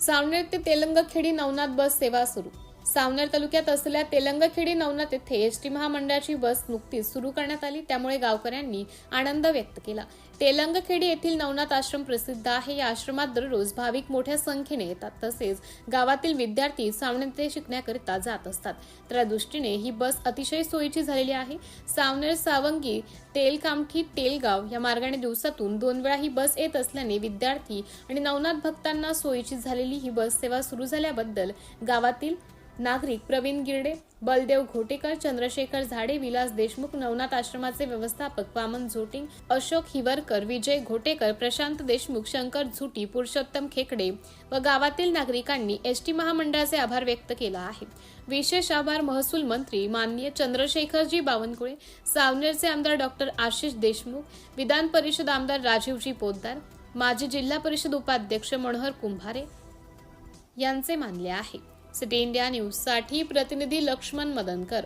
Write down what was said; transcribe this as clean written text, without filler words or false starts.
सावनेर ते तेलंगखेडी नवनाथ बस सेवा सुरू। सावनेर तालुक्यात असलेल्या तेलंगखेडी नवनाथ येथे एसटी महामंडळाची बस नुकतीच सुरू करण्यात आली, त्यामुळे गावकऱ्यांनी आनंद व्यक्त केला। तेलंगखेडी येथील नवनाथ आश्रम प्रसिद्ध आहे। या आश्रमात दररोज भाविक मोठ्या संख्येने येतात, तसेच गावातील विद्यार्थी सावनेर येथे शिकण्याकरिता जात असतात। त्या दृष्टीने ही बस अतिशय सोयीची झालेली आहे। सावनेर सावंगी तेलकामठी तेलगाव या मार्गाने दिवसातून 2 वेळा ही बस येत असल्याने विद्यार्थी आणि नवनाथ भक्तांना सोयीची झालेली ही बस सेवा सुरू झाल्याबद्दल गावातील नागरिक प्रवीण गिरडे, बलदेव घोटेकर, चंद्रशेखर झाडे, विलास देशमुख, नवनाथ आश्रमाचे व्यवस्थापक वामन झोटिंग, अशोक हिवरकर, विजय घोटेकर, प्रशांत देशमुख, शंकर झुटी, पुरुषोत्तम खेकडे व गावातील नागरिकांनी एसटी महामंडळाचे आभार व्यक्त केला आहे। विशेष आभार महसूल मंत्री माननीय चंद्रशेखरजी बावनकुळे, सावनेरचे आमदार डॉक्टर आशिष देशमुख, विधान परिषद आमदार राजीवजी पोद्दार, माजी जिल्हा परिषद उपाध्यक्ष मनोहर कुंभारे यांचे मानले आहे। सिटी इंडिया न्यूज साठी प्रतिनिधी लक्ष्मण मदनकर।